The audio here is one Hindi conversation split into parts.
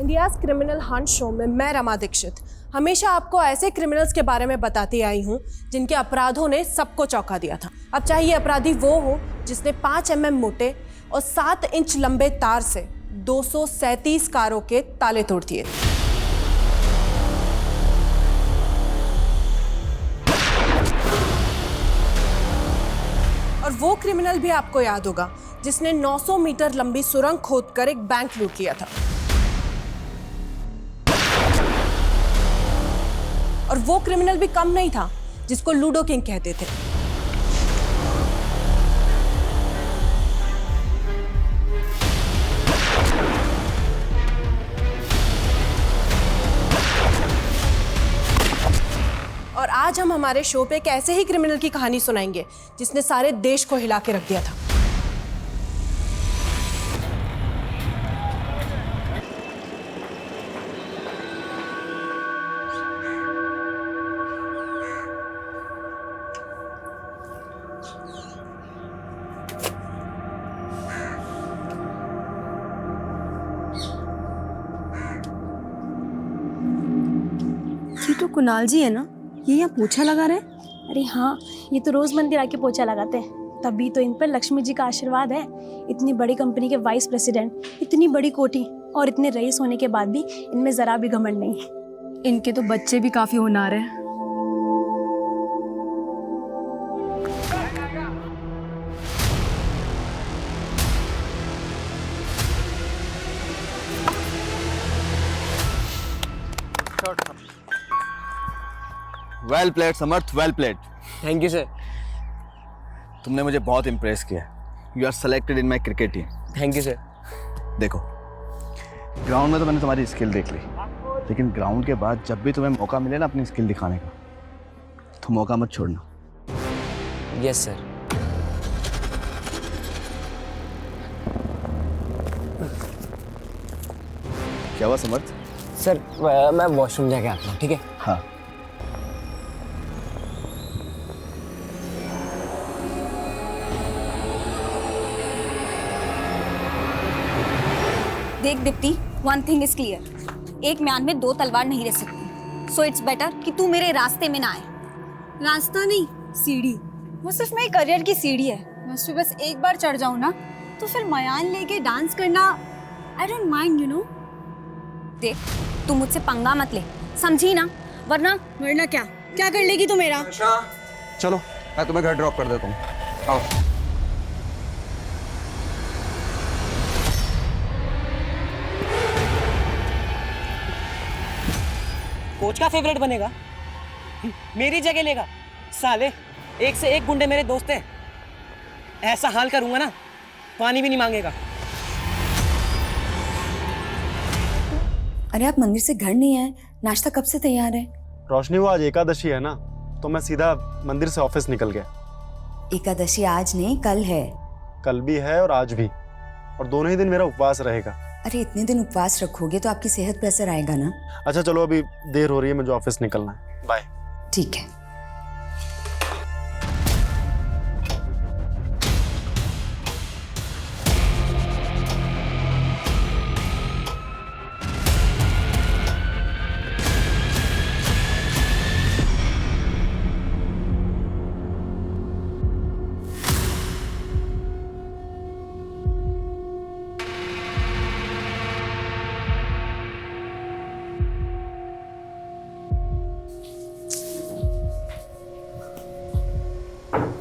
इंडियाज़ क्रिमिनल हंट शो में मैं रमा दीक्षित हमेशा आपको ऐसे क्रिमिनल्स के बारे में बताती आई हूँ जिनके अपराधों ने सबको चौंका दिया था। अब चाहे ये अपराधी वो हो जिसने 5 mm मोटे और 7 इंच लंबे तार से 237 कारों के ताले तोड़ दिए, और वो क्रिमिनल भी आपको याद होगा जिसने 900 मीटर लंबी सुरंग खोदकर एक बैंक लूट लिया था, और वो क्रिमिनल भी कम नहीं था जिसको लूडो किंग कहते थे। और आज हम हमारे शो पे एक ऐसे ही क्रिमिनल की कहानी सुनाएंगे जिसने सारे देश को हिला के रख दिया था। ये तो कुणाल जी है ना, ये यहाँ पोछा लगा रहे हैं। अरे हाँ, ये तो रोज मंदिर आके पोछा लगाते हैं, तभी तो इन पर लक्ष्मी जी का आशीर्वाद है। इतनी बड़ी कंपनी के वाइस प्रेसिडेंट, इतनी बड़ी कोठी और इतने रईस होने के बाद भी इनमें जरा भी घमंड नहीं है। इनके तो बच्चे भी काफी होनहार हैं। Well played Samarth, well played. Thank you sir. तुमने मुझे बहुत इम्प्रेस किया। You are selected in my cricket team. Thank you sir. देखो, ग्राउंड में तो मैंने तुम्हारी स्किल देख ली, लेकिन ग्राउंड के बाद जब भी तुम्हें मौका मिले ना अपनी स्किल दिखाने का, तो मौका मत छोड़ना। Yes sir. क्या हुआ समर्थ? सर मैं वॉशरूम जाके आता हूँ, ठीक है? हाँ। देख Deepti, one thing is clear, एक म्यान में 2 तलवार नहीं रह सकती। सो इट्स बेटर कि तू मेरे रास्ते में ना आए। रास्ता नहीं, सीढ़ी। वो सिर्फ मेरे करियर की सीढ़ी है। मैं उस पे बस एक बार चढ़ जाऊँ ना, तो फिर मयान लेके डांस करना I don't mind, you know. देख, तू मुझसे पंगा मत ले, समझी ना? वरना क्या कर लेगी तू मेरा? चलो मैं तुम्हें घर ड्रॉप कर देता हूँ, आओ। कोच का फेवरेट बनेगा, मेरी जगह लेगा। साले एक से एक गुंडे मेरे दोस्त हैं। ऐसा हाल करूंगा ना, पानी भी नहीं मांगेगा। अरे आप मंदिर से घर नहीं आए, नाश्ता कब से तैयार है? रोशनी, वो आज एकादशी है ना, तो मैं सीधा मंदिर से ऑफिस निकल गया। एकादशी आज नहीं, कल है। कल भी है और आज भी, और दोनों ही दिन मेरा उपवास रहेगा। अरे इतने दिन उपवास रखोगे तो आपकी सेहत पर असर आएगा ना। अच्छा चलो, अभी देर हो रही है, मुझे ऑफिस निकलना है। बाय। ठीक है।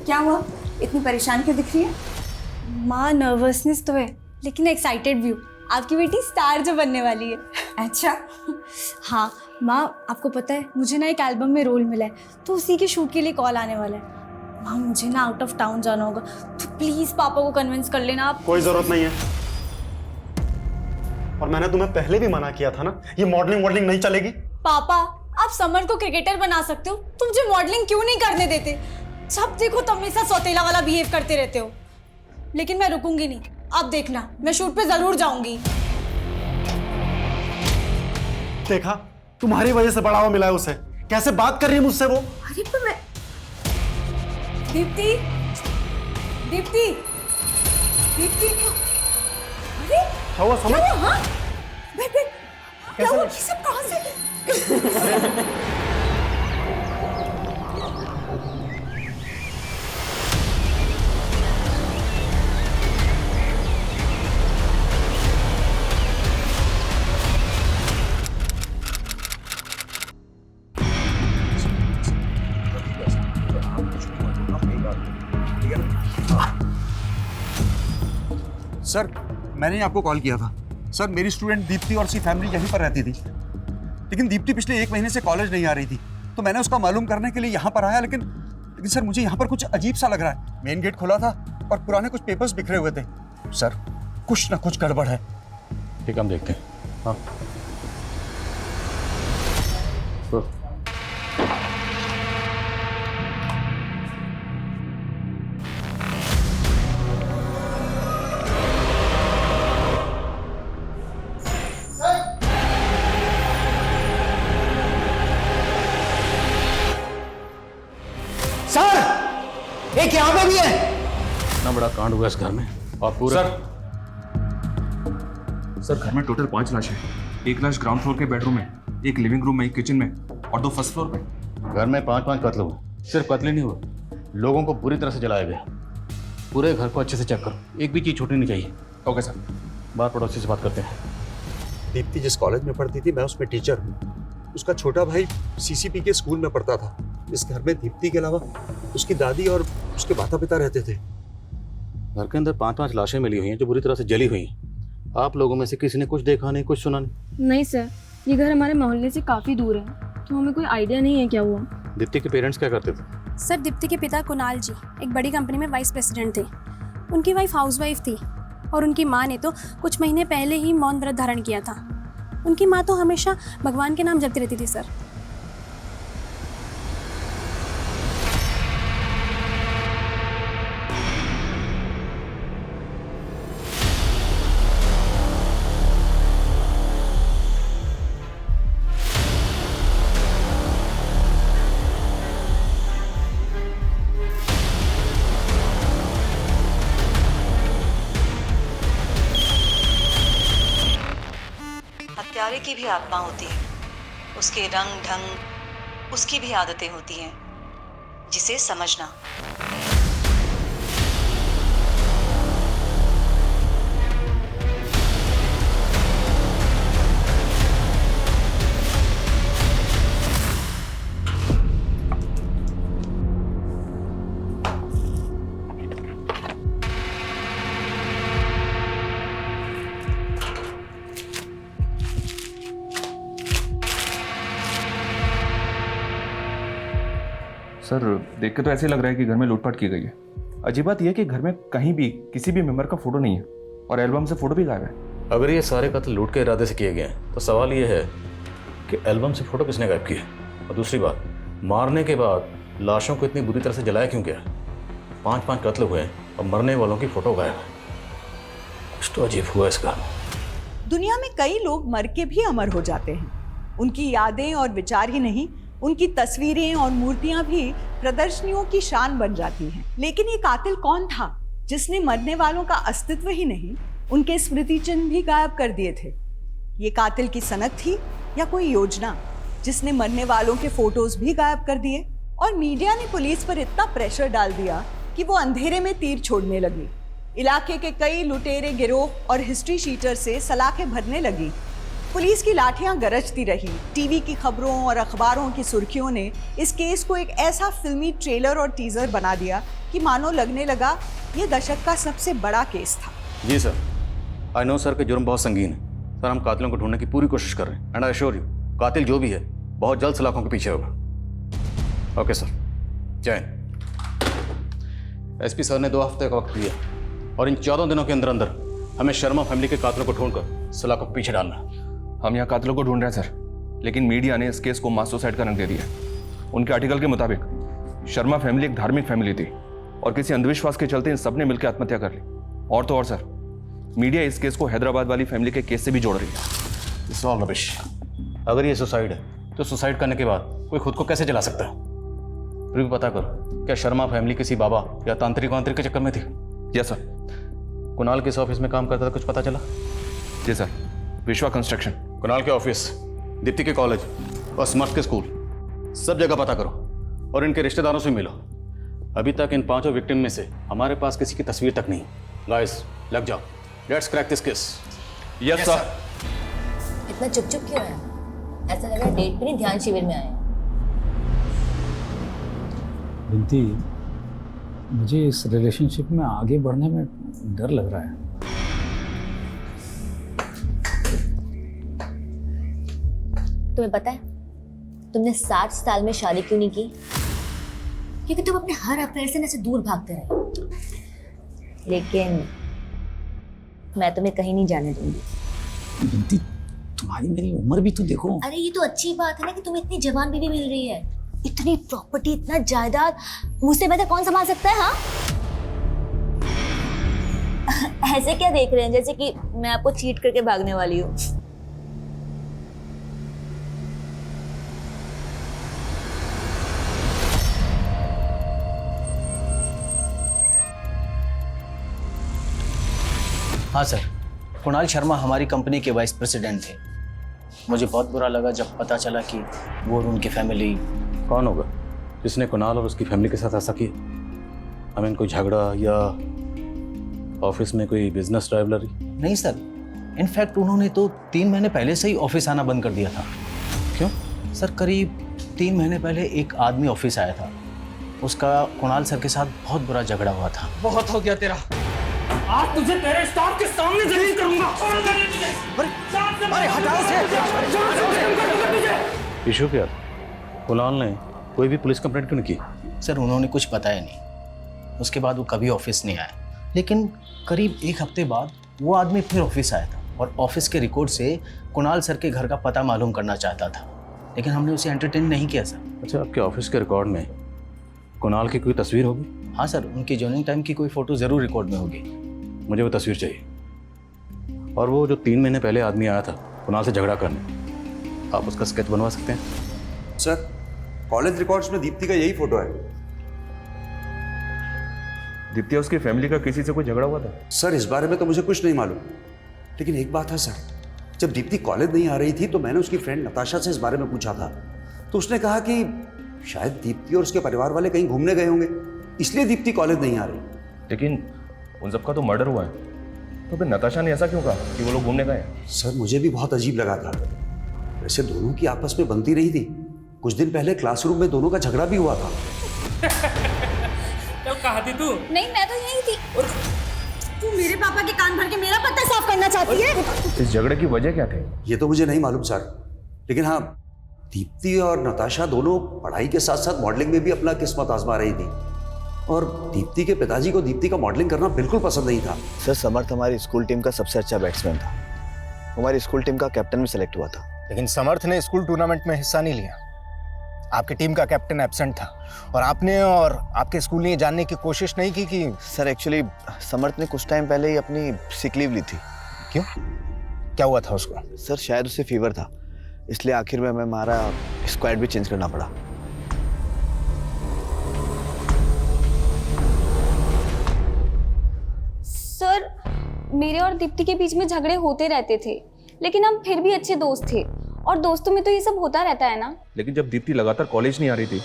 क्या हुआ, इतनी परेशान क्यों दिख रही है? माँ, नर्वसनेस तो है, लेकिन एक्साइटेड भी हूँ। आपकी बेटी स्टार जो बनने वाली है। अच्छा। हाँ माँ, आपको पता है मुझे ना एक एल्बम में रोल मिला है, तो उसी के शूट के लिए कॉल आने वाला है। माँ, मुझे ना आउट ऑफ टाउन जाना होगा, तो प्लीज पापा को कन्विंस कर लेना आप। कोई जरूरत नहीं है, और मैंने तुम्हें पहले भी मना किया था ना, ये मॉडलिंग नहीं चलेगी। पापा, आप समर को क्रिकेटर बना सकते हो, तो मुझे मॉडलिंग क्यों नहीं करने देते? जब देखो तुम मेरे साथ सौतेला वाला बिहेव करते रहते हो। लेकिन मैं रुकूंगी नहीं, आप देखना, मैं शूट पे जरूर जाऊंगी। देखा, तुम्हारी वजह से बढ़ावा मिला है उसे। कैसे बात कर रही है मुझसे वो। अरे पर मैं दीप्ति, दीप्ति, दीप्ति, अरे क्या हुआ समझ? हाँ, बैठ बैठ। कैसा ये सब कहाँ से? सर मैंने ही आपको कॉल किया था। सर मेरी स्टूडेंट दीप्ति और उसकी फैमिली यहीं पर रहती थी, लेकिन दीप्ति पिछले 1 महीने से कॉलेज नहीं आ रही थी, तो मैंने उसका मालूम करने के लिए यहाँ पर आया। लेकिन सर मुझे यहाँ पर कुछ अजीब सा लग रहा है। मेन गेट खुला था और पुराने कुछ पेपर्स बिखरे हुए थे। सर कुछ ना कुछ गड़बड़ है। ठीक, हम देखते हैं। हाँ सर एक यहाँ पे भी है। इतना बड़ा कांड हुआ इस घर में और पूरा सर घर में टोटल 5 लाशें हैं। 1 लाश ग्राउंड फ्लोर के बेडरूम में, एक लिविंग रूम में, एक किचन में और 2 फर्स्ट फ्लोर पे। घर में 5-5 कत्ल हुए। सिर्फ कत्ल ही नहीं हुआ, लोगों को बुरी तरह से जलाया गया। पूरे घर को अच्छे से चेक करो, एक भी चीज छूटनी नहीं चाहिए। Okay sir. बाहर पड़ोसी से बात करते हैं। दीप्ति जिस कॉलेज में पढ़ती थी मैं उसमें टीचर हूँ। उसका छोटा भाई सीसीपी के स्कूल में पढ़ता था। इस घर में दीप्ति के अलावा उसकी दादी और उसके माता पिता रहते थे। घर के अंदर 5-5 लाशें मिली हुई हैं जो बुरी तरह से जली हुई हैं। आप लोगों में से किसी ने कुछ देखा नहीं, कुछ सुना नहीं? नहीं सर, ये घर हमारे मोहल्ले से काफ़ी दूर है, तो हमें कोई आइडिया नहीं है क्या हुआ। दीप्ति के पेरेंट्स क्या करते थे? सर दीप्ति के पिता कुणाल जी एक बड़ी कंपनी में वाइस प्रेसिडेंट थे। उनकी वाइफ हाउसवाइफ थी और उनकी माँ ने तो कुछ महीने पहले ही मौन व्रत धारण किया था। उनकी माँ तो हमेशा भगवान के नाम जपती रहती थी सर। हत्यारे की भी आत्मा होती है, उसके रंग ढंग, उसकी भी आदतें होती हैं, जिसे समझना। सर देख के तो ऐसे लग रहा है कि घर में लूटपाट की गई है। अजीब बात यह है कि घर में कहीं भी किसी भी मेंबर का फोटो नहीं है और एल्बम से फोटो भी गायब है। अगर ये सारे कत्ल लूट के इरादे से किए गए हैं तो सवाल ये है कि एल्बम से फोटो किसने गायब किए, और दूसरी बात, मारने के बाद लाशों को इतनी बुरी तरह से जलाया क्यों गया? 5-5 कत्ल हुए हैं और मरने वालों की फोटो गायब है। कुछ तो अजीब हुआ इसका। दुनिया में कई लोग मर के भी अमर हो जाते हैं। उनकी यादें और विचार ही नहीं, उनकी तस्वीरें और मूर्तियां भी प्रदर्शनियों की शान बन जाती हैं। लेकिन ये कातिल कौन था जिसने मरने वालों का अस्तित्व ही नहीं, उनके स्मृति चिन्ह भी गायब कर दिए थे? ये कातिल की सनक थी या कोई योजना जिसने मरने वालों के फोटोज भी गायब कर दिए? और मीडिया ने पुलिस पर इतना प्रेशर डाल दिया कि वो अंधेरे में तीर छोड़ने लगी। इलाके के कई लुटेरे गिरोह और हिस्ट्री शीटर से सलाखें भरने लगी। पुलिस की लाठियां गरजती रही। टीवी की खबरों और अखबारों की सुर्खियों ने इस केस को एक ऐसा फिल्मी ट्रेलर और टीजर बना दिया कि मानो लगने लगा ये दशक का सबसे बड़ा केस था। जी सर, आई नो सर कि जुर्म बहुत संगीन है। सर हम कातिलों को ढूंढने की पूरी कोशिश कर रहे हैं एंड आई एश्योर यू कातिल जो भी है बहुत जल्द सलाखों के पीछे होगा। ओके सर, जय। एसपी सर ने 2 हफ्ते का वक्त दिया और इन 14 दिनों के अंदर अंदर हमें शर्मा फैमिली के कातिलों को ढूंढकर सलाखों के पीछे डालना है। हम यहाँ कातिलों को ढूंढ रहे हैं सर, लेकिन मीडिया ने इस केस को मास सुसाइड का रंग दे दिया। उनके आर्टिकल के मुताबिक शर्मा फैमिली एक धार्मिक फैमिली थी और किसी अंधविश्वास के चलते इन सब ने मिलकर आत्महत्या कर ली। और तो और सर, मीडिया इस केस को हैदराबाद वाली फैमिली के केस से भी जोड़ रही है। It's all rubbish. अगर ये सुसाइड है तो सुसाइड करने के बाद कोई खुद को कैसे जला सकता है? फिर भी पता करो, क्या शर्मा फैमिली किसी बाबा या तांत्रिक वांत्रिक के चक्कर में थी? Yes sir. कुणाल किस ऑफिस में काम करता था, कुछ पता चला? जी सर, विश्वा कंस्ट्रक्शन, कुणाल के ऑफिस, दीप्ति के कॉलेज और समर्थ के स्कूल, सब जगह पता करो और इनके रिश्तेदारों से मिलो। अभी तक इन 5 विक्टिम में से हमारे पास किसी की तस्वीर तक नहीं। गाइस, लग जाओ, let's crack this case. Yes sir. इतना चुप चुप क्यों है? ऐसा लग रहा है डेट पे नहीं ध्यान शिविर में आए। बिंती, मुझे इस रिलेशनशिप में आगे बढ़ने में डर लग रहा है। तुम्हें पता है तुमने 60 साल में शादी क्यों नहीं की? क्योंकि तुम अपने हर अफेयर से ऐसे दूर भागते रहे। लेकिन मैं तुम्हें कहीं नहीं जाने दूंगी। बिंती, तुम्हारी मेरी उम्र भी तो देखो। अरे ये तो अच्छी बात है ना कि तुम्हें इतनी जवान बीवी मिल रही है। इतनी प्रॉपर्टी, इतना जायदाद, मुझसे बेहतर कौन संभाल सकता है? हाँ ऐसे क्या देख रहे हैं जैसे कि मैं आपको चीट करके भागने वाली हूँ। हाँ सर, कुणाल शर्मा हमारी कंपनी के वाइस प्रेसिडेंट थे। मुझे बहुत बुरा लगा जब पता चला कि वो और उनकी फैमिली। कौन होगा जिसने कुणाल और उसकी फैमिली के साथ ऐसा किया? आई मीन कोई झगड़ा या ऑफिस में कोई बिजनेस राइवलरी? नहीं सर, इनफैक्ट उन्होंने तो 3 महीने पहले से ही ऑफिस आना बंद कर दिया था। क्यों? सर, करीब 3 महीने पहले एक आदमी ऑफिस आया था। उसका कुणाल सर के साथ बहुत बुरा झगड़ा हुआ था। बहुत हो गया तेरा, आज तुझे तेरे स्टाफ के सामने जलील करूंगा। अरे हटाओ से। इशू क्या था? कुणाल ने कोई भी पुलिस कंप्लेंट क्यों नहीं की? सर, उन्होंने कुछ बताया नहीं। उसके बाद वो कभी ऑफिस नहीं आए। लेकिन करीब 1 हफ्ते बाद वो आदमी फिर ऑफिस आया था और ऑफिस के रिकॉर्ड से कुणाल सर के घर का पता मालूम करना चाहता था, लेकिन हमने उसे एंटरटेन नहीं किया सर। अच्छा, आपके ऑफिस के रिकॉर्ड में कुणाल की कोई तस्वीर होगी? हाँ सर, उनकी जॉइनिंग टाइम की कोई फोटो जरूर रिकॉर्ड में होगी। मुझे वो तस्वीर चाहिए। और वो जो 3 महीने पहले आदमी आया था कुणाल से झगड़ा करने, आप उसका स्केच बनवा सकते हैं? सर, कॉलेज रिकॉर्ड्स में दीप्ति का यही फोटो है। दीप्ति और उसकी फैमिली का किसी से कोई झगड़ा हुआ था? सर, इस बारे में तो मुझे कुछ नहीं मालूम, लेकिन एक बात है सर, जब दीप्ति कॉलेज नहीं आ रही थी तो मैंने उसकी फ्रेंड नताशा से इस बारे में पूछा था, तो उसने कहा कि शायद दीप्ति और उसके परिवार वाले कहीं घूमने गए होंगे, इसलिए दीप्ति कॉलेज नहीं आ रही। लेकिन उन सबका तो मर्डर हुआ है, तो फिर नताशा ने ऐसा क्यों कहा कि वो लोग घूमने गए? सर, मुझे भी बहुत अजीब लगा था। वैसे दोनों की आपस में बनती रही थी। कुछ दिन पहले क्लासरूम में दोनों का झगड़ा भी हुआ था। तो कहाँ थी तू? नहीं, मैं तो यही थी। तू मेरे पापा के कान भर के मेरा पत्ता साफ करना चाहती है? इस झगड़े की वजह क्या थी? ये तो मुझे नहीं मालूम सर, लेकिन हाँ, दीप्ति और नताशा दोनों पढ़ाई के साथ साथ मॉडलिंग में भी अपना किस्मत आजमा रही थी, और दीप्ति के पिताजी को दीप्ति का मॉडलिंग करना बिल्कुल पसंद नहीं था। सर, समर्थ हमारी स्कूल टीम का सबसे अच्छा बैट्समैन था। हमारी स्कूल टीम का कैप्टन भी सिलेक्ट हुआ था। लेकिन समर्थ ने स्कूल टूर्नामेंट में हिस्सा नहीं लिया। आपकी टीम का कैप्टन एब्सेंट था और आपने और आपके स्कूल ने ये जानने की कोशिश नहीं की कि। सर, एक्चुअली समर्थ ने कुछ टाइम पहले ही अपनी सिक लीव ली थी। क्यों? क्या हुआ था उसको? सर, शायद उसे फीवर था, इसलिए आखिर में हमें हमारा स्क्वाड भी चेंज करना पड़ा। सर, मेरे और दीप्ति के बीच में झगड़े होते रहते थे, लेकिन हम फिर भी अच्छे दोस्त थे, और दोस्तों में तो ये सब होता रहता है ना। लेकिन जब दीप्ति लगातार कॉलेज नहीं आ रही थी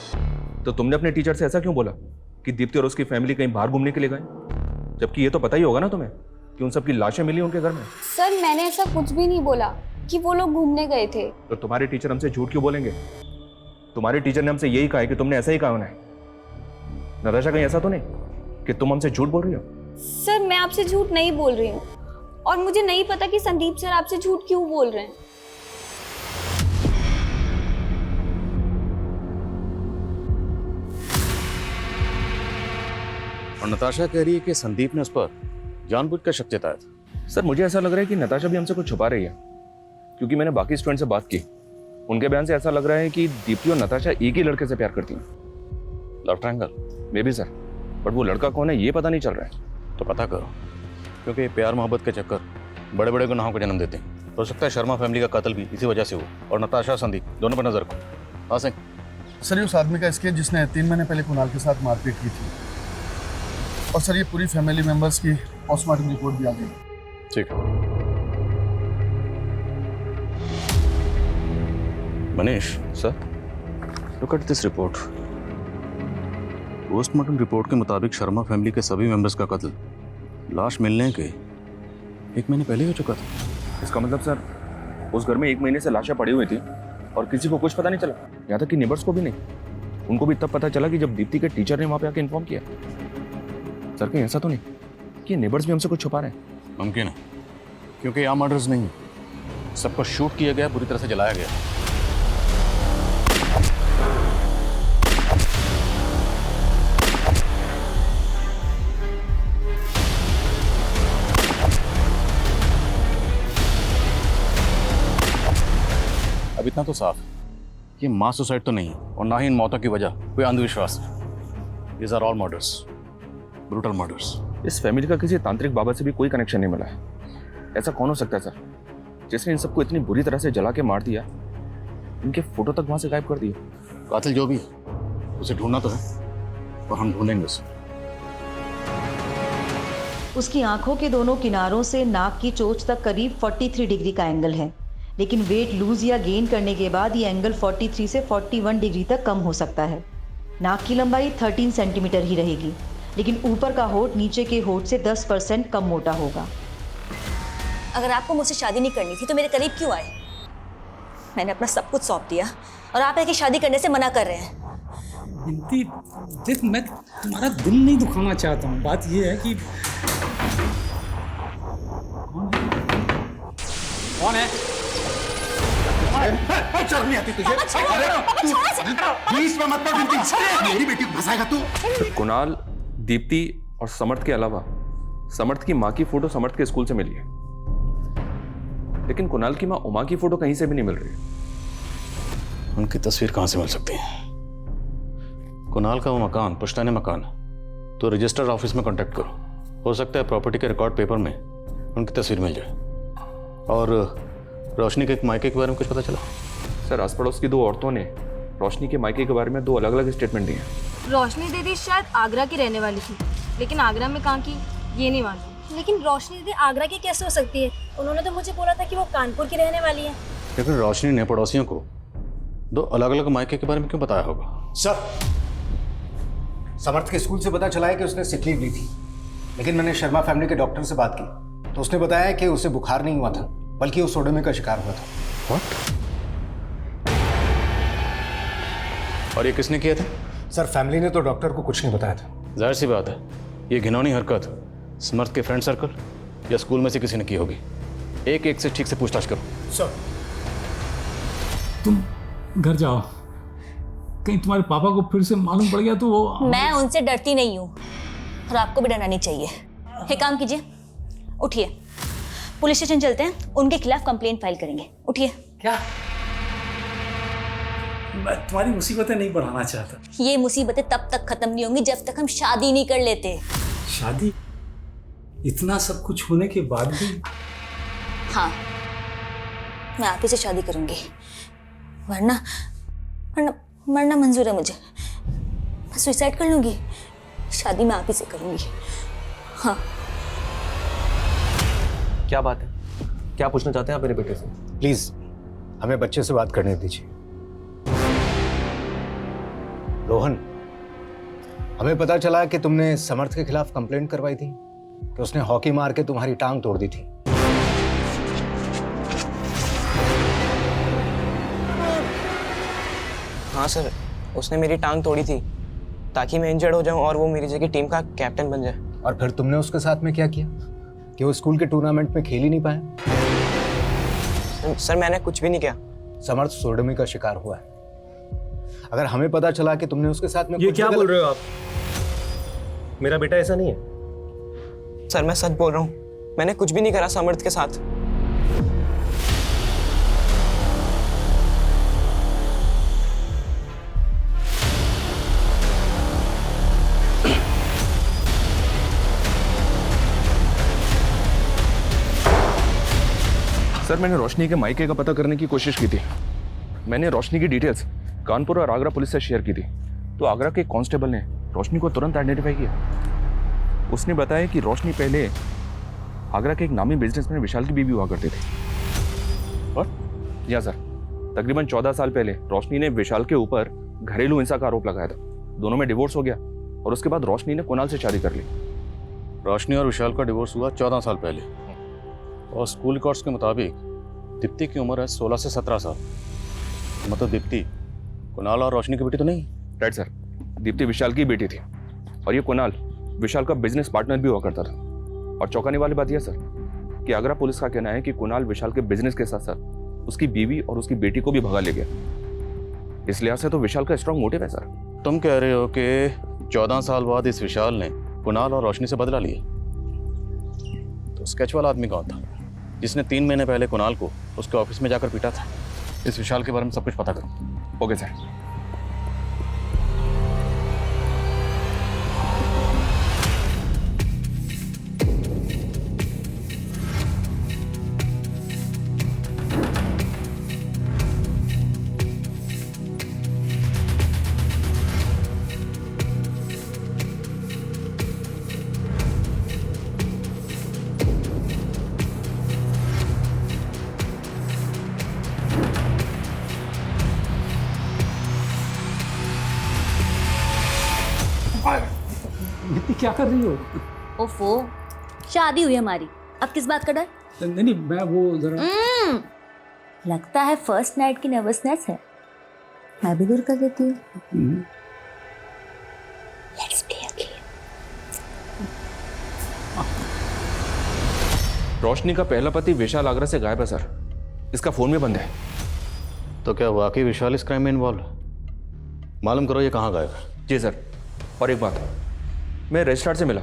तो तुमने अपने टीचर से ऐसा क्यों बोला कि दीप्ति और उसकी फैमिली कहीं बाहर घूमने के लिए गए, जबकि ये तो पता ही होगा ना तुम्हें कि उन सब की लाशें मिली उनके घर में? सर, मैंने ऐसा कुछ भी नहीं बोला कि वो लोग घूमने गए थे। तो तुम्हारे टीचर हमसे झूठ क्यों बोलेंगे? तुम्हारे टीचर ने हमसे यही कहा है कि तुमने ऐसा ही कहा उन्हें। नताशा, कहीं ऐसा तो नहीं कि तुम हमसे झूठ बोल रही हो? सर, मैं आपसे झूठ नहीं बोल रही हूँ, और मुझे नहीं पता कि संदीप सर आपसे झूठ क्यों बोल रहे हैं। और नताशा कह रही है कि संदीप ने उस पर जानबूझ कर शक जताया था। सर, मुझे ऐसा लग रहा है कि नताशा भी हमसे कुछ छुपा रही है, क्योंकि मैंने बाकी स्टूडेंट से बात की। उनके बयान से ऐसा लग रहा है कि दीप्ति और नताशा एक ही लड़के से प्यार करती हैं। Love triangle? May be sir, but वो लड़का कौन है ये पता नहीं चल रहा है। तो पता करो, क्योंकि प्यार मोहब्बत के चक्कर बड़े बड़े गुनाहों को जन्म देते हैं। हो सकता है शर्मा फैमिली का कत्ल भी इसी वजह से हो, और नताशा संदीप दोनों पर नजर रखो। हाँ सिंह। सर, ये उस आदमी का स्केच जिसने 3 महीने पहले कुणाल के साथ मारपीट की थी, और सर ये पूरी फैमिली मेंबर्स की पोस्टमार्टम रिपोर्ट भी आ गई। ठीक है। Manish sir, look at this report. Postmortem report के मुताबिक शर्मा फैमिली के सभी मेंबर्स का कत्ल लाश मिलने के 1 महीने पहले हो चुका था। इसका मतलब सर उस घर में 1 महीने से लाशें पड़ी हुई थी और किसी को कुछ पता नहीं चला, यहाँ तक कि नेबर्स को भी नहीं। उनको भी तब पता चला कि जब दीप्ति के टीचर ने वहाँ पे आके इन्फॉर्म किया। सर कहीं ऐसा तो नहीं कि नेबर्स भी हमसे कुछ छुपा रहे हैं? मुमकिन है, क्योंकि यहाँ मर्डर्स नहीं है, सबको शूट किया गया, पूरी तरह से जलाया गया। अब इतना तो साफ है, ये मास सुसाइड तो नहीं है और ना ही इन मौतों की वजह कोई अंधविश्वास है। These are all murders, brutal murders। इस फैमिली का किसी तांत्रिक बाबा से भी कोई कनेक्शन नहीं मिला है। ऐसा कौन हो सकता है सर, जिसने इन सबको इतनी बुरी तरह से जला के मार दिया, इनके फोटो तक वहां से गायब कर दिए? कातिल जो भी उसे ढूंढना तो है और हम ढूंढेंगे उसे। उसकी आंखों के दोनों किनारों से नाक की चोंच तक करीब 43 डिग्री का एंगल है, लेकिन वेट लूज या गेन करने के बाद ये एंगल 43 से 41 डिग्री तक कम हो सकता है। नाक की लंबाई 13 सेंटीमीटर ही रहेगी, लेकिन ऊपर का होंठ नीचे के होंठ से 10% कम मोटा होगा। अगर आपको मुझसे शादी नहीं करनी थी तो मेरे करीब क्यों आए? मैंने अपना सब कुछ सौंप दिया और आप ऐसी शादी करने से मना कर रहे हैं। बिनती, देख मैं तुम्हारा दिल नहीं दुखाना चाहता हूँ, बात ये है कि कौन है? शर्म नहीं आती तुझे? अरे तू बीच में मत पड़ बिनती, मेरी बेटी को फंसाएगा तू। कुणाल, दीप्ति और समर्थ के अलावा समर्थ की माँ की फोटो समर्थ के स्कूल से मिली है, लेकिन कुणाल की माँ उमा की फोटो कहीं से भी नहीं मिल रही। उनकी तस्वीर कहाँ से मिल सकती है? कुणाल का वो मकान पुश्तैनी मकान है, तो रजिस्टर ऑफिस में कांटेक्ट करो, हो सकता है प्रॉपर्टी के रिकॉर्ड पेपर में उनकी तस्वीर मिल जाए। और रोशनी के एक मायके के बारे में कुछ पता चला? सर, आस पड़ोस की 2 औरतों ने रोशनी के मायके के बारे में 2 अलग अलग स्टेटमेंट दिए हैं। रोशनी दीदी शायद आगरा की रहने वाली थी, लेकिन आगरा में कहाँ की ये नहीं मालूम। लेकिन रोशनी दीदी आगरा की कैसे हो सकती है? उन्होंने तो मुझे बोला था कि वो कानपुर की रहने वाली है। लेकिन रोशनी ने पड़ोसियों को 2 अलग अलग मायके के बारे में क्यों बताया होगा? सर, समर्थ के स्कूल से पता चला है कि उसने सिक लीव ली थी, लेकिन मैंने शर्मा फैमिली के डॉक्टर से बात की तो उसने बताया कि उसे बुखार नहीं हुआ था, बल्कि वो सोडोमी का शिकार हुआ था। What? और ये किसने किया था? सर, फैमिली ने तो डॉक्टर को कुछ नहीं बताया था। जाहिर सी बात है, ये घिनौनी हरकत समर्थ के फ्रेंड सर्कल या स्कूल में से किसी ने की होगी। एक एक से ठीक से पूछताछ करो। सर, तुम घर जाओ, कहीं तुम्हारे पापा को फिर से मालूम पड़ गया तो वो। मैं उनसे डरती नहीं हूँ और आपको भी डरना नहीं चाहिए। एक काम कीजिए, उठिए, पुलिस स्टेशन चलते हैं, उनके खिलाफ कंप्लेंट फाइल करेंगे। उठिए। क्या? मैं तुम्हारी मुसीबतें नहीं बढ़ाना चाहता। ये मुसीबतें तब तक खत्म नहीं होंगी जब तक हम शादी नहीं कर लेते। शादी? इतना सब कुछ होने के बाद भी? हाँ, मैं आप ही से शादी करूंगी, वरना वरना मरना मंजूर है मुझे। मैं सुसाइड कर लूंगी, शादी मैं आप ही से करूंगी। हाँ। क्या बात है? क्या पूछना चाहते हैं आप मेरे बेटे से? प्लीज हमें बच्चे से बात करने दीजिए। रोहन, हमें पता चला कि तुमने समर्थ के खिलाफ कंप्लेंट करवाई थी कि उसने हॉकी मार के तुम्हारी टांग तोड़ दी थी। हाँ सर, उसने मेरी टांग तोड़ी थी ताकि मैं इंजर्ड हो जाऊं और वो मेरी जगह टीम का कैप्टन बन जाए। और फिर तुमने उसके साथ में क्या किया कि वो स्कूल के टूर्नामेंट में खेल ही नहीं पाया? सर मैंने कुछ भी नहीं किया। समर्थ सोडोमी का शिकार हुआ है। अगर हमें पता चला कि तुमने उसके साथ में ये क्या बोल रहे हो आप? मेरा बेटा ऐसा नहीं है। सर मैं सच बोल रहा हूँ, मैंने कुछ भी नहीं करा समर्थ के साथ। सर, मैंने रोशनी के मायके का पता करने की कोशिश की थी। मैंने रोशनी की डिटेल्स कानपुर और आगरा पुलिस से शेयर की थी, तो आगरा के कांस्टेबल ने रोशनी को तुरंत आइडेंटिफाई किया। उसने बताया कि रोशनी पहले आगरा के एक नामी बिजनेसमैन विशाल की बीवी हुआ करती थी। और या सर, तकरीबन 14 साल पहले रोशनी ने विशाल के ऊपर घरेलू हिंसा का आरोप लगाया था। दोनों में डिवोर्स हो गया और उसके बाद रोशनी ने कुणाल से शादी कर ली। रोशनी और विशाल का डिवोर्स हुआ 14 साल पहले और स्कूल रिकॉर्ड्स के मुताबिक दीप्ति की उम्र है 16 से 17 साल। मतलब दीप्ति कुणाल और रोशनी की बेटी तो नहीं? राइट सर, दीप्ति विशाल की बेटी थी और ये कुणाल विशाल का बिजनेस पार्टनर भी हुआ करता था। और चौंकाने वाली बात यह सर कि आगरा पुलिस का कहना है कि कुणाल विशाल के बिजनेस के साथ साथ उसकी बीवी और उसकी बेटी को भी भगा ले गया। इस लिहाज से तो विशाल का स्ट्रांग मोटिव है सर। तुम कह रहे हो कि 14 साल बाद इस विशाल ने कुणाल और रोशनी से बदला लिया? तो स्केच वाला आदमी कौन था जिसने 3 महीने पहले कुणाल को उसके ऑफिस में जाकर पीटा था? इस विशाल के बारे में सब कुछ पता करो। Okay sir. दीप्ति क्या कर रही हो? ओफो, शादी हुई हमारी, अब किस बात का डर? नहीं मैं वो जरा लगता है फर्स्ट नाइट की नर्वसनेस है। मैं भी दूर कर देती हूँ। Let's play a game. रोशनी का पहला पति विशाल आगरा से गायब है सर। इसका फोन में बंद है। तो क्या वाकई विशाल इस क्राइम में इन्वॉल्व है? मालूम करो ये कहाँ गायब है। जी सर। और एक बात, मैं रजिस्ट्रार से मिला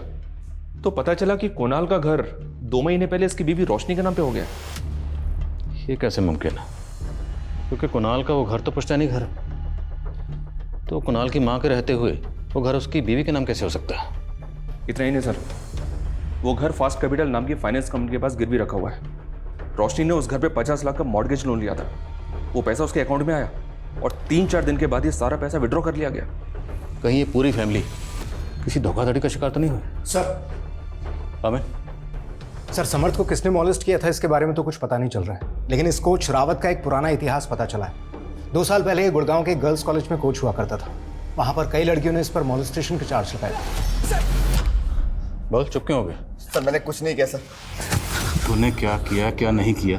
तो पता चला कि कुणाल का घर 2 महीने पहले इसकी बीवी रोशनी के नाम पे हो गया। ये कैसे मुमकिन है? क्योंकि कुणाल का वो घर तो पुश्तैनी घर है, तो कुणाल की माँ के रहते हुए वो घर उसकी बीवी के नाम कैसे हो सकता है? इतना ही नहीं सर, वो घर फास्ट कैपिटल नाम की फाइनेंस कंपनी के पास गिरवी रखा हुआ है। रोशनी ने उस घर पे 50 लाख का मॉर्गेज लोन लिया था। वो पैसा उसके अकाउंट में आया और 3-4 दिन के बाद ये सारा पैसा विड्रॉ कर लिया गया। कहीं ये पूरी फैमिली किसी धोखाधड़ी का शिकार तो नहीं हुई? सर हमें सर समर्थ को किसने मॉलेस्ट किया था इसके बारे में तो कुछ पता नहीं चल रहा है, लेकिन इस कोच रावत का एक पुराना इतिहास पता चला है। 2 साल पहले ये गुड़गांव के गर्ल्स कॉलेज में कोच हुआ करता था। वहां पर कई लड़कियों ने इस पर मॉलेस्टेशन के चार्ज लगाए। बोल, चुप क्यों हो गए? सर मैंने कुछ नहीं किया सर। तूने क्या किया क्या नहीं किया,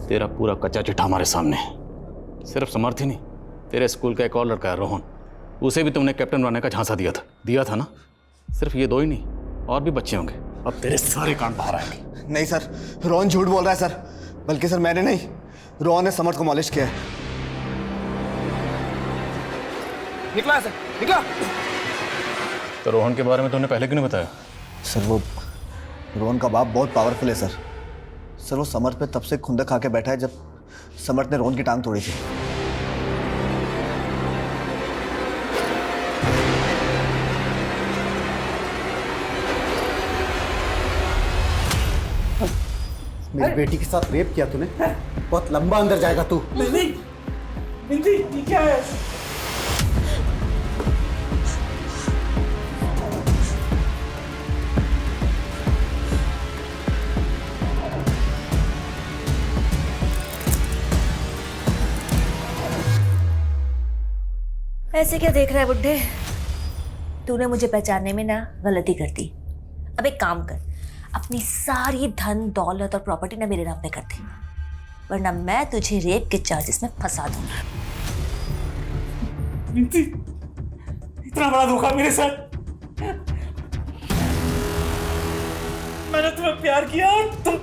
तेरा पूरा कच्चा चिट्ठा हमारे सामने है। सिर्फ समर्थ ही नहीं, तेरे स्कूल का एक और लड़का है रोहन, उसे भी तुमने कैप्टन बनाने का झांसा दिया था ना? सिर्फ ये 2 ही नहीं, और भी बच्चे होंगे। अब तेरे सारे कांड बाहर आएंगे। नहीं सर, रोहन झूठ बोल रहा है सर। बल्कि सर मैंने नहीं, रोहन ने समर्थ को मॉलिश किया है। निकला है सर, निकला। तो रोहन के बारे में तुमने पहले क्यों नहीं बताया? सर वो रोहन का बाप बहुत पावरफुल है सर। सर वो समर्थ पे तब से खुंदक खा के बैठा है जब समर्थ ने रोहन की टांग तोड़ी थी। मेरी बेटी के साथ रेप किया तूने, बहुत लंबा अंदर जाएगा तू। नहीं, बिंदी, ये क्या है? ऐसे क्या देख रहा है बुड्ढे? तूने मुझे पहचानने में ना गलती कर दी। अब एक काम कर, अपनी सारी धन दौलत और प्रॉपर्टी ना मेरे नाम पे कर दे, वरना मैं तुझे रेप के चार्जेस में फंसा दूंगा। बिंदी, इतना बड़ा धोखा मेरे साथ। मैंने तुम्हें प्यार किया और तुम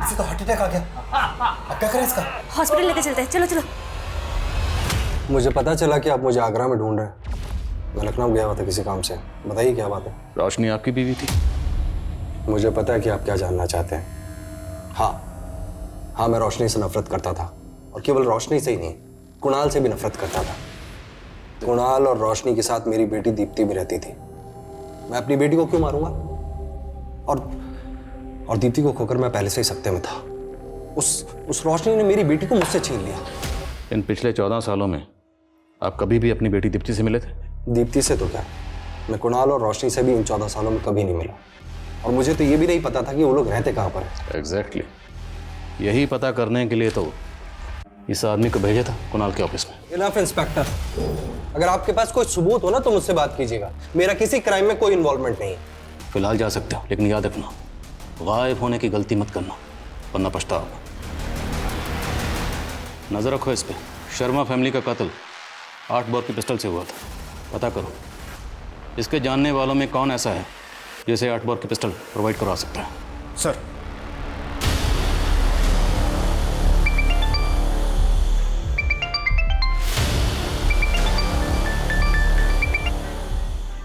इसे तो हार्ट अटैक आ गया। अब क्या करें इसका? हॉस्पिटल लेके चलते हैं, चलो चलो। मुझे पता चला कि आप मुझे आगरा में ढूंढ रहे हैं। मैं लखनऊ गया हुआ था किसी काम से। बताइए क्या बात है? रोशनी आपकी बीवी थी? मुझे पता है कि आप क्या जानना चाहते हैं। हाँ, मैं रोशनी से नफरत करता था, और केवल रोशनी से ही नहीं, कुणाल से भी नफरत करता था। कुणाल और रोशनी के साथ मेरी बेटी दीप्ति भी रहती थी। मैं अपनी बेटी को क्यों मारूंगा? और दीप्ति को खोकर मैं पहले से ही सकते में था। उस रोशनी ने मेरी बेटी को मुझसे छीन लिया। इन पिछले 14 सालों में आप कभी भी अपनी बेटी दीप्ति से मिले थे? दीप्ति से तो क्या, मैं कुणाल और रोशनी से भी इन 14 सालों में कभी नहीं मिला। और मुझे तो ये भी नहीं पता था कि वो लोग रहते कहाँ पर है। एग्जैक्टली यही पता करने के लिए तो इस आदमी को भेजा था कुणाल के ऑफिस में। इनफ इंस्पेक्टर, अगर आपके पास कोई सबूत हो ना तो मुझसे बात कीजिएगा। मेरा किसी क्राइम में कोई इन्वॉल्वमेंट नहीं है। फिलहाल जा सकते हो, लेकिन याद रखना गायब होने की गलती मत करना, वरना पछताओगे। नजर रखो इस पे। शर्मा फैमिली का कत्ल 8 बोर की पिस्टल से हुआ था। पता करो इसके जानने वालों में कौन ऐसा है जिसे 8 बोर की पिस्टल प्रोवाइड करवा सकता है। सर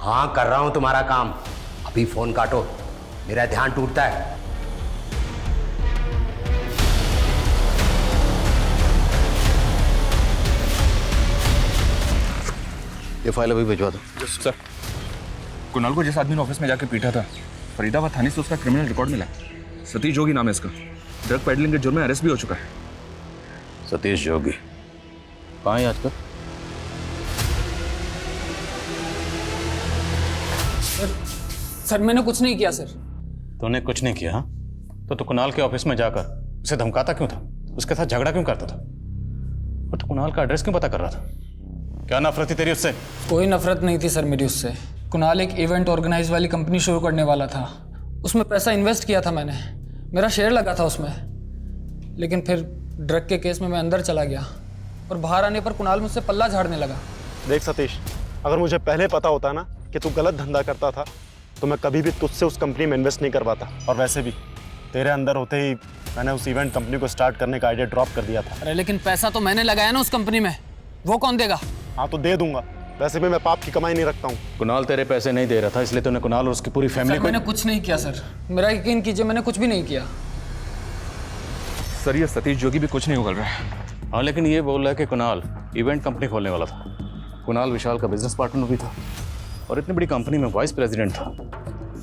हाँ कर रहा हूं तुम्हारा काम। अभी फोन काटो, मेरा ध्यान टूटता है। ये फाइल अभी भिजवा दो। सर, कुणाल को जिस आदमी ने ऑफिस में जाके पीटा था, फरीदाबाद थाने से उसका क्रिमिनल रिकॉर्ड मिला। सतीश जोगी नाम है इसका। ड्रग पेडलिंग के जुर्म में अरेस्ट भी हो चुका है। सतीश जोगी कहाँ है आजकल? सर मैंने कुछ नहीं किया सर। तूने कुछ नहीं किया? हाँ? तो कुणाल के ऑफिस में जाकर उसे धमकाता क्यों था? उसके साथ झगड़ा क्यों करता था? और तो कुणाल का एड्रेस क्यों पता कर रहा था? क्या नफरत थी तेरी उससे? कोई नफरत नहीं थी सर मेरी उससे। कुणाल एक इवेंट ऑर्गेनाइज वाली कंपनी शुरू करने वाला था। उसमें पैसा इन्वेस्ट किया था मैंने, मेरा शेयर लगा था उसमें। लेकिन फिर ड्रग के केस में मैं अंदर चला गया और बाहर आने पर कुणाल मुझसे पल्ला झाड़ने लगा। देख सतीश, अगर मुझे पहले पता होता ना कि तू गलत धंधा करता था तो मैं कभी भी तुझसे उस कंपनी में इन्वेस्ट नहीं करवाता। और वैसे भी तेरे अंदर होते ही मैंने उस इवेंट कंपनी को स्टार्ट करने का आइडिया ड्रॉप कर दिया था। अरे लेकिन पैसा तो मैंने लगाया ना उस कंपनी में, वो कौन देगा? हाँ तो दे दूंगा, वैसे भी मैं पाप की कमाई नहीं रखता हूँ। कुणाल तेरे पैसे नहीं दे रहा था, इसलिए तूने कुणाल और उसकी पूरी फैमिली को। मैंने कुछ नहीं किया सर, मेरा यकीन कीजिए, मैंने कुछ भी नहीं किया। सर ये सतीश जोगी भी कुछ नहीं उगल रहा है। हाँ लेकिन ये बोल रहा है कि कुणाल इवेंट कंपनी खोलने वाला था। कुणाल विशाल का बिजनेस पार्टनर भी था और इतनी बड़ी कंपनी में वाइस प्रेसिडेंट था।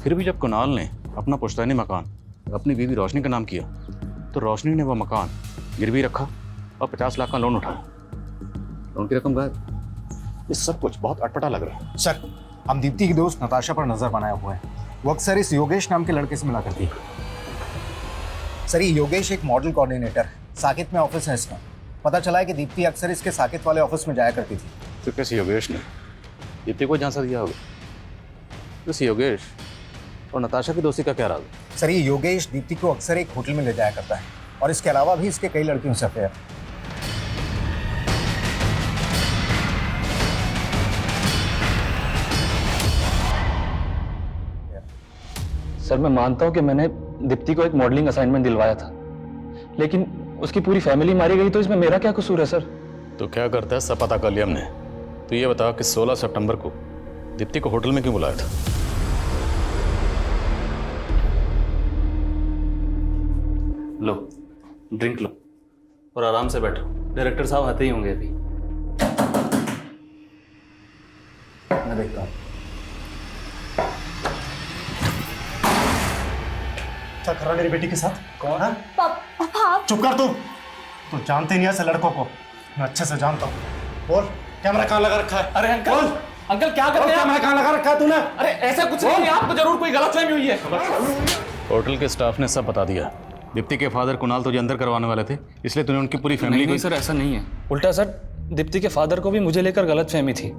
फिर भी जब कुणाल ने अपना पुश्तैनी मकान अपनी बीवी रोशनी का नाम किया तो रोशनी ने वह मकान गिरवी रखा और 50 लाख का लोन उठाया। लोन की रकम गायब। ये सब कुछ बहुत अटपटा लग रहा है। सर, हम दीप्ति की दोस्त नताशा पर नजर बनाए हुए हैं। वो अक्सर इस योगेश नाम के लड़के से मिला करती है। सर ये योगेश एक मॉडल कोऑर्डिनेटर है, साकेत में ऑफिस है इसका। पता चला है कि दीप्ति अक्सर इसके साकेत वाले ऑफिस में जाया करती थी। तो कैसे योगेश ने दीप्ति को झांसा दिया होगा? इस योगेश और नताशा की दोस्ती का क्या राज है? सर ये योगेश दीप्ति को अक्सर एक होटल में ले जाया करता है और इसके अलावा भी इसके कई लड़कियों से अफेयर। सर मैं मानता हूं कि मैंने दीप्ति को एक मॉडलिंग असाइनमेंट दिलवाया था, लेकिन उसकी पूरी फैमिली मारी गई तो इसमें मेरा क्या कसूर है सर? तो क्या करता है सब पता कर लिया हमने। तो ये बता कि 16 सितंबर को दीप्ति को होटल में क्यों बुलाया था? लो ड्रिंक लो और आराम से बैठो, डायरेक्टर साहब आते ही होंगे अभी। मैं देखता हूँ। क्या कर रहा है मेरी बेटी के साथ? कौन है? पापा चुप कर तू। तू जानते नहीं ऐसे लड़कों को, मैं अच्छे से जानता हूँ। बोल, कैमरा कहाँ लगा रखा है? अरे अंकल, बोल। अंकल क्या कर रहे हैं? कैमरा कहाँ लगा रखा है तूने? अरे ऐसा कुछ नहीं है, आपको जरूर कोई गलतफहमी हुई है। होटल के स्टाफ ने सब बता दिया। दीप्ति के फादर कुणाल तुझे अंदर करवाने वाले थे, इसलिए तूने उनकी पूरी फैमिली नहीं सर, ऐसा नहीं है। उल्टा सर, दीप्ति के फादर को भी मुझे लेकर गलतफहमी थी।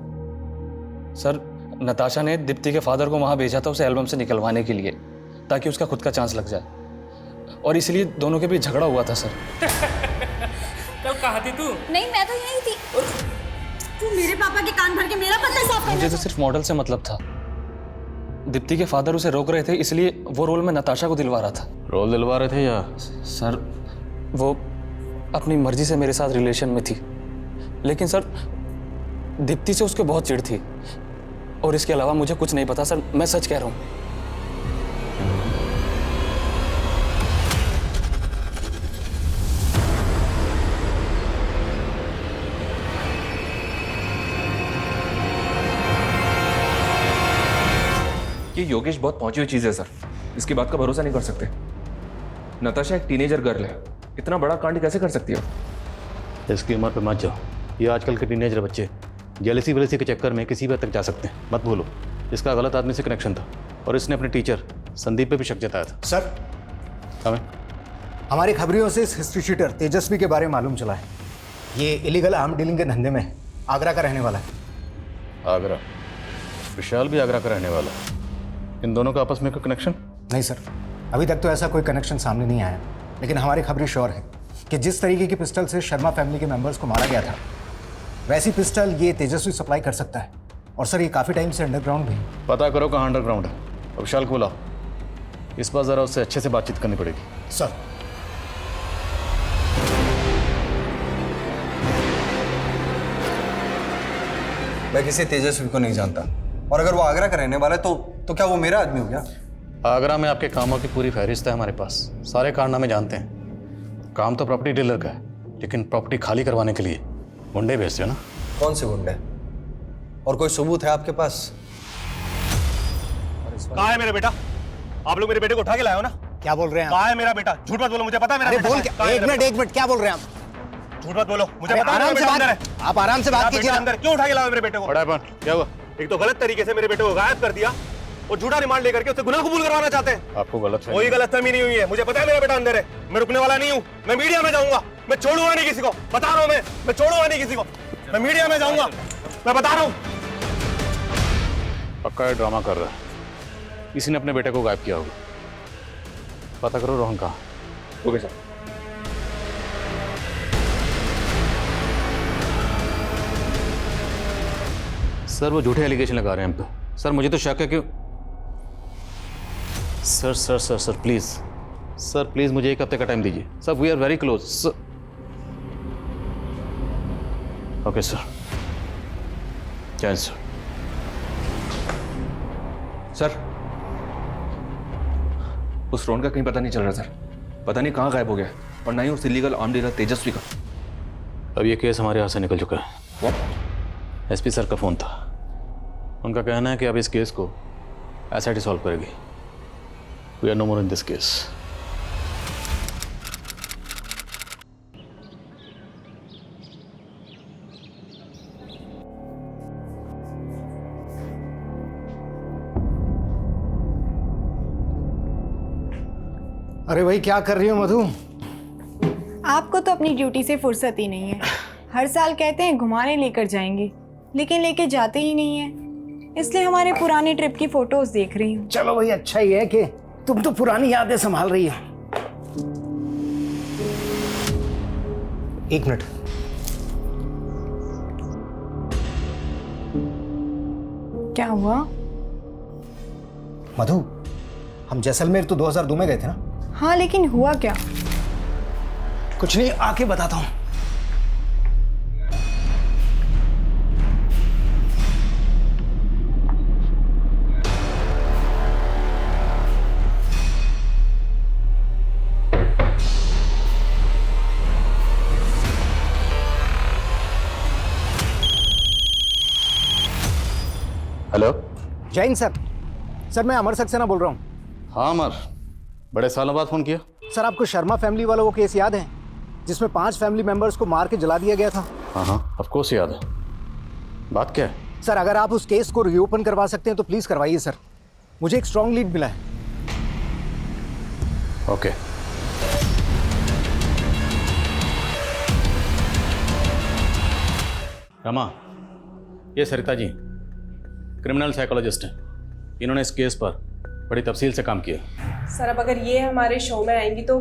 सर नताशा ने दीप्ति के फादर को वहाँ भेजा था उसे एल्बम से निकलवाने के लिए, ताकि उसका खुद का चांस लग जाए, और इसलिए दोनों के बीच झगड़ा हुआ था सर। कल कहाँ थी तू? नहीं मैं तो यही थी। तू मेरे पापा के कान भर के मेरा पत्ता साफ कर। मुझे तो सिर्फ मॉडल से मतलब था। दीप्ति के फादर उसे रोक रहे थे, इसलिए वो रोल मैं नताशा को दिलवा रहा था। रोल दिलवा रहे थे या? सर वो अपनी मर्जी से मेरे साथ रिलेशन में थी, लेकिन सर दीप्ति से उसके बहुत चिढ़ थी, और इसके अलावा मुझे कुछ नहीं पता सर, मैं सच कह रहा हूँ। ये योगेश बहुत पहुंची हुई चीज है सर, इसकी बात का भरोसा नहीं कर सकते। नताशा एक टीनेजर गर्ल है, इतना बड़ा कांड कैसे कर सकती है? इसकी उम्र पे मत जाओ। ये आजकल के टीनेजर बच्चे जेलसी वेलसी के चक्कर में किसी भी हद तक जा सकते हैं। मत भूलो इसका गलत आदमी से कनेक्शन था और इसने अपने टीचर संदीप पे भी शक जताया था। सर हमें हमारी खबरियों से इस हिस्ट्री शीटर तेजस्वी के बारे में मालूम चला है। ये इलीगल आर्म डीलिंग के धंधे में आगरा का रहने वाला है। आगरा? विशाल भी आगरा का रहने वाला है। इन दोनों का आपस में कोई कनेक्शन? नहीं सर, अभी तक तो ऐसा कोई कनेक्शन सामने नहीं आया, लेकिन हमारी खबरें श्योर है कि जिस तरीके की पिस्टल से शर्मा फैमिली के मेंबर्स को मारा गया था, वैसी पिस्टल ये तेजस्वी सप्लाई कर सकता है। और सर ये काफ़ी टाइम से अंडरग्राउंड भी। पता करो कहाँ अंडरग्राउंड है। अब विशाल को बुलाओ, इस बार ज़रा उससे अच्छे से बातचीत करनी पड़ेगी। सर मैं किसी तेजस्वी को नहीं जानता, और अगर वो आगरा का रहने वाला है तो क्या वो मेरा आदमी हो गया? आगरा में आपके कामों की पूरी फहरिस्त है हमारे पास, सारे कारनामे जानते हैं। काम तो प्रॉपर्टी डीलर का है, लेकिन प्रॉपर्टी खाली करवाने के लिए गुंडे भेजते हो ना। कौन से गुंडे? और कोई सबूत है आपके पास? कहाँ है मेरा बेटा? आप लोग मेरे बेटे को उठा के लाए हो ना? क्या बोल रहे हैं? कहाँ है मेरा बेटा? झूठ मत बोलो, मुझे पता है मेरा बेटा। बोल क्या? एक मिनट, क्या बोल रहे हैं आप? झूठ मत बोलो, मुझे पता है आराम से अंदर है। बात, आप आराम से बात कीजिए। अंदर क्यों उठा के लाए मेरे बेटे को? क्या हुआ? एक तो गलत तरीके से मेरे बेटे को गायब कर दिया और झूठा रिमांड लेकर के उससे गुनाह कबूल करवाना चाहते हैं। आपको गलत कोई गलतफहमी नहीं हुई है, मुझे पता है मेरा बेटा अंदर है। मैं रुकने वाला नहीं हूँ, मैं मीडिया में जाऊंगा। मैं छोड़ूंगा नहीं किसी को, बता रहा हूँ। मैं छोड़ूंगा नहीं किसी को, मैं मीडिया में जाऊंगा, मैं बता रहा हूँ। पक्का ड्रामा कर रहा है, किसी ने अपने बेटे को गायब किया होगा। पता करो रोहन कहाँ। Okay sir. सर वो झूठे एलिगेशन लगा रहे हैं हम पे। सर मुझे तो शक है कि सर प्लीज, सर प्लीज मुझे एक हफ्ते का टाइम दीजिए। Sir we are very close. Okay sir, जय सर। सर उस रोन का कहीं पता नहीं चल रहा सर, पता नहीं कहाँ गायब हो गया, और ना ही उस इलीगल आर्म डीलर तेजस्वी का। अब ये केस हमारे हाथ से निकल चुका है। एसपी सर का फोन था, उनका कहना है कि अब इस केस को एसआईटी सॉल्व करेगी। We are no more in this case. अरे भाई क्या कर रही हो मधु? आपको तो अपनी ड्यूटी से फुर्सत ही नहीं है। हर साल कहते हैं घुमाने लेकर जाएंगे, लेकिन लेके जाते ही नहीं है। इसलिए हमारे पुराने ट्रिप की फोटोज देख रही हूँ। चलो भाई अच्छा ही है कि तुम तो पुरानी यादें संभाल रही हो। एक मिनट, क्या हुआ? मधु हम जैसलमेर तो 2002 में गए थे ना? हाँ लेकिन हुआ क्या? कुछ नहीं, आके बताता हूँ। हेलो जैन सर मैं अमर सक्सेना बोल रहा हूँ। हाँ अमर, बड़े सालों बाद फोन किया। सर आपको शर्मा फैमिली वाला वो केस याद है जिसमें 5 फैमिली मेंबर्स को मार के जला दिया गया था? हाँ ऑफ कोर्स याद है। बात क्या है? सर अगर आप उस केस को रीओपन करवा सकते हैं तो प्लीज करवाइए सर, मुझे एक स्ट्रॉन्ग लीड मिला है। ओके रमा, ये सरिता जी क्रिमिनल साइकोलॉजिस्ट हैं। इन्होंने इस केस पर बड़ी तफसील से काम किया। सर अब अगर ये हमारे शो में आएंगी तो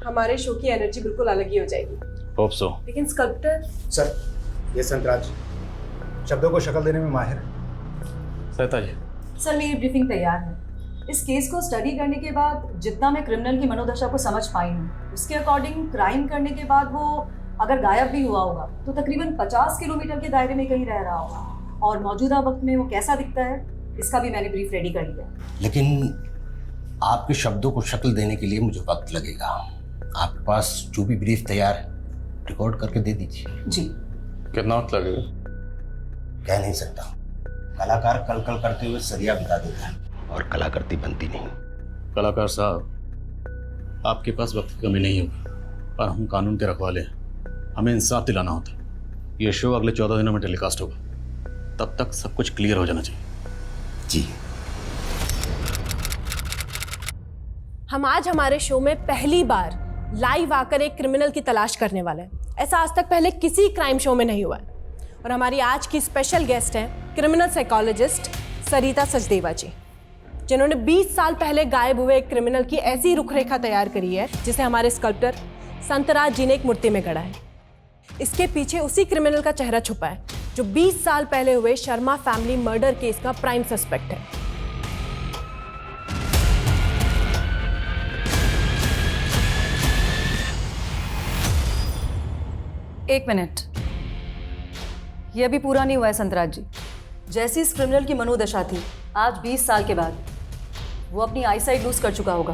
हमारे शो की एनर्जी बिल्कुल अलग ही हो जाएगी। Hope so. लेकिन स्कल्प्टर सर ये संतराज शब्दों को शक्ल देने में माहिर है। सरिता जी सर मेरी ब्रीफिंग तैयार है। इस केस को स्टडी करने के बाद जितना मैं क्रिमिनल की मनोदशा को समझ पाई हूँ, उसके अकॉर्डिंग क्राइम करने के बाद वो अगर गायब भी हुआ होगा तो तकरीबन 50 किलोमीटर के दायरे में कहीं रह रहा होगा, और मौजूदा वक्त में वो कैसा दिखता है इसका भी मैंने ब्रीफ रेडी कर लिया। लेकिन आपके शब्दों को शक्ल देने के लिए मुझे वक्त लगेगा। आपके पास जो भी ब्रीफ तैयार है रिकॉर्ड करके दे दीजिए। जी। कितना वक्त लगेगा? कह नहीं सकता, कलाकार कल कल करते हुए सरिया बिता देता है और कलाकृति बनती नहीं। कलाकार साहब आपके पास वक्त की कमी नहीं होगी, पर हम कानून के रखवाले हैं, हमें इंसाफ दिलाना होता है। ये शो अगले 14 दिनों में टेलीकास्ट होगा, तब तक सब कुछ क्लियर हो जाना चाहिए। जी हम आज हमारे शो में पहली बार लाइव आकर एक क्रिमिनल की तलाश करने वाले हैं। ऐसा आज तक पहले किसी क्राइम शो में नहीं हुआ है। और हमारी आज की स्पेशल गेस्ट हैं क्रिमिनल साइकोलॉजिस्ट सरिता सचदेवा जी, जिन्होंने 20 साल पहले गायब हुए एक क्रिमिनल की ऐसी रुखरेखा तैयार करी है जिसे हमारे स्कल्प्टर संतराज जी ने एक मूर्ति में गढ़ा है। इसके पीछे उसी क्रिमिनल का चेहरा छुपा है जो 20 साल पहले हुए शर्मा फैमिली मर्डर केस का प्राइम सस्पेक्ट है। एक मिनट, ये अभी पूरा नहीं हुआ है संतराज जी। जैसी इस क्रिमिनल की मनोदशा थी, आज 20 साल के बाद वो अपनी आईसाइट लूज कर चुका होगा।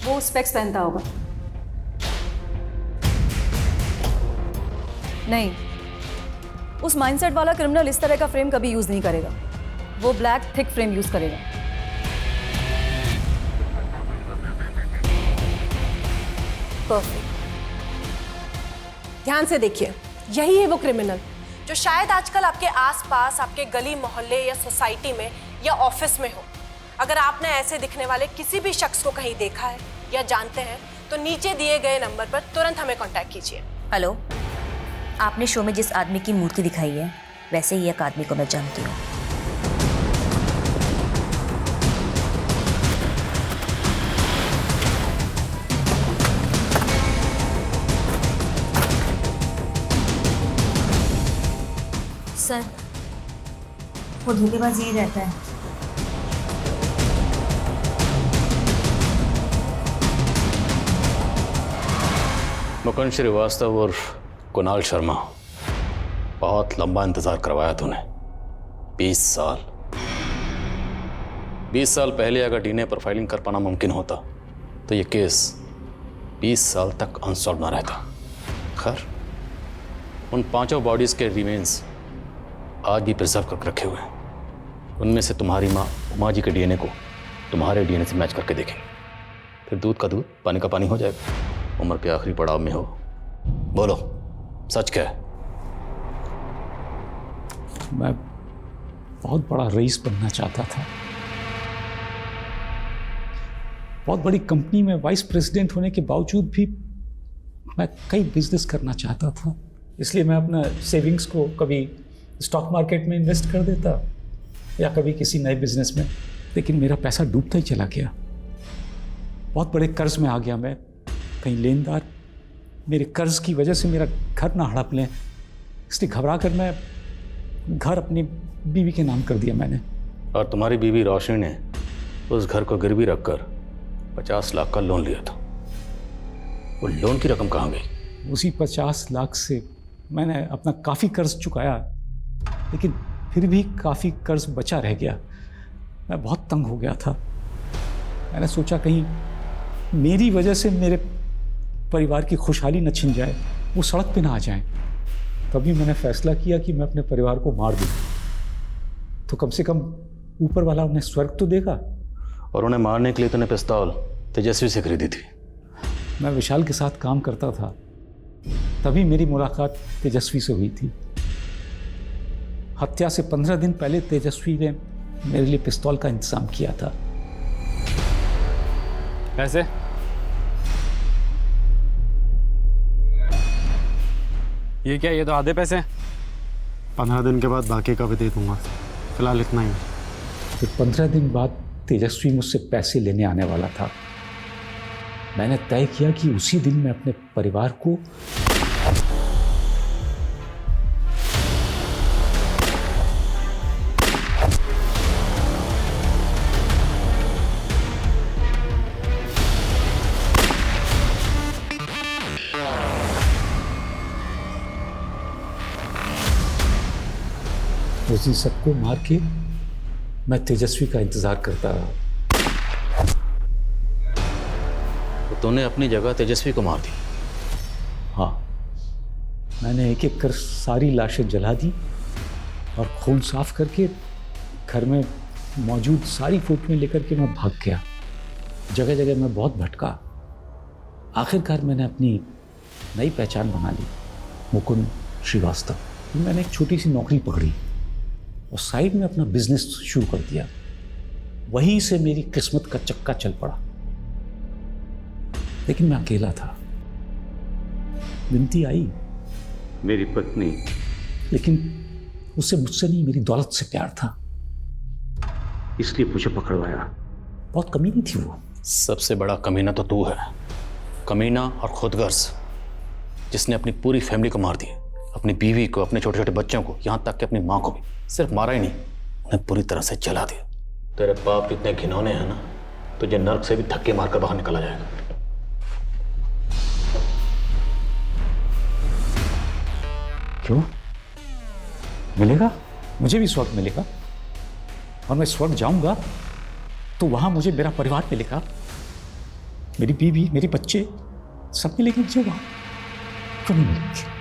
वो स्पेक्स पहनता होगा। नहीं, उस माइंडसेट वाला क्रिमिनल इस तरह का फ्रेम कभी यूज नहीं करेगा। वो ब्लैक थिक फ्रेम यूज करेगा। परफेक्ट। ध्यान से देखिए, यही है वो क्रिमिनल जो शायद आजकल आपके आसपास, आपके गली मोहल्ले या सोसाइटी में या ऑफिस में हो। अगर आपने ऐसे दिखने वाले किसी भी शख्स को कहीं देखा है या जानते हैं तो नीचे दिए गए नंबर पर तुरंत हमें कांटेक्ट कीजिए। हेलो, आपने शो में जिस आदमी की मूर्ति दिखाई है वैसे ही एक आदमी को मैं जानती हूँ। सर, वो धोखेबाज यही रहता है। मुकुंद श्रीवास्तव और कुणाल शर्मा, बहुत लंबा इंतजार करवाया तूने। 20 साल 20 साल पहले अगर डीएनए प्रोफाइलिंग कर पाना मुमकिन होता तो ये केस 20 साल तक अनसॉल्व ना रहता। खैर, उन 5 बॉडीज के रिमेन्स आज भी प्रिजर्व करके रखे हुए हैं। उनमें से तुम्हारी माँ उमा जी के डीएनए को तुम्हारे डीएनए से मैच करके देखेंगे। फिर दूध का दूध, पानी का पानी हो जाएगा। उम्र के आखिरी पड़ाव में हो। बोलो, सच क्या है? मैं बहुत बड़ा रईस बनना चाहता था। बहुत बड़ी कंपनी में वाइस प्रेसिडेंट होने के बावजूद भी मैं कई बिजनेस करना चाहता था। इसलिए मैं अपना सेविंग्स को कभी स्टॉक मार्केट में इन्वेस्ट कर देता या कभी किसी नए बिजनेस में, लेकिन मेरा पैसा डूबता ही चला गया। बहुत बड़े कर्ज में आ गया मैं। कहीं लेनदार मेरे कर्ज की वजह से मेरा घर ना हड़प लें, इसलिए घबरा कर मैं घर अपनी बीवी के नाम कर दिया मैंने। और तुम्हारी बीवी रोशनी ने उस घर को गिरवी रखकर 50 लाख का लोन लिया था। वो लोन की रकम कहाँ गई? उसी 50 लाख से मैंने अपना काफ़ी कर्ज चुकाया, लेकिन फिर भी काफ़ी कर्ज बचा रह गया। मैं बहुत तंग हो गया था। मैंने सोचा कहीं मेरी वजह से मेरे परिवार की खुशहाली न छिन जाए, वो सड़क पे ना आ जाए। तभी मैंने फैसला किया कि मैं अपने परिवार को मार दूं, तो कम से कम ऊपर वाला उन्हें स्वर्ग तो देगा। और उन्हें मारने के लिए तूने पिस्तौल तेजस्वी से खरीदी थी। मैं विशाल के साथ काम करता था, तभी मेरी मुलाकात तेजस्वी से हुई थी। हत्या से 15 दिन पहले तेजस्वी ने मेरे लिए पिस्तौल का इंतजाम किया था। कैसे? ये क्या, ये तो आधे पैसे हैं। 15 दिन के बाद बाकी का भी दे दूंगा, फिलहाल इतना ही। फिर 15 दिन बाद तेजस्वी मुझसे पैसे लेने आने वाला था। मैंने तय किया कि उसी दिन मैं अपने परिवार को उस दिन सबको मार के मैं तेजस्वी का इंतजार करता रहा। तो तूने अपनी जगह तेजस्वी को मार दी? हाँ, मैंने एक एक कर सारी लाशें जला दी और खून साफ करके घर में मौजूद सारी फोटोएं लेकर के मैं भाग गया। जगह जगह मैं बहुत भटका। आखिरकार मैंने अपनी नई पहचान बना ली, मुकुंद श्रीवास्तव। मैंने एक छोटी सी नौकरी पकड़ी और साइड में अपना बिजनेस शुरू कर दिया। वहीं से मेरी किस्मत का चक्का चल पड़ा। लेकिन मैं अकेला था। दिप्ति आई, मेरी पत्नी, लेकिन उसे मुझसे नहीं मेरी दौलत से प्यार था, इसलिए मुझे पकड़वाया। बहुत कमीनी थी वो। सबसे बड़ा कमीना तो तू है, कमीना और खुदगर्ज, जिसने अपनी पूरी फैमिली को मार दिया, अपनी बीवी को, अपने छोटे छोटे बच्चों को, यहाँ तक कि अपनी माँ को भी। सिर्फ मारा ही नहीं, उन्हें पूरी तरह से जला दिया। तेरे पाप इतने घिनौने हैं ना, तुझे नर्क से भी धक्के मारकर बाहर निकला जाएगा। क्यों? मिलेगा, मुझे भी स्वर्ग मिलेगा, और मैं स्वर्ग जाऊंगा तो वहां मुझे मेरा परिवार मिलेगा, मेरी बीवी, मेरे बच्चे, सब मिलेंगे मुझे वहां। क्यों नहीं मिलेंगे?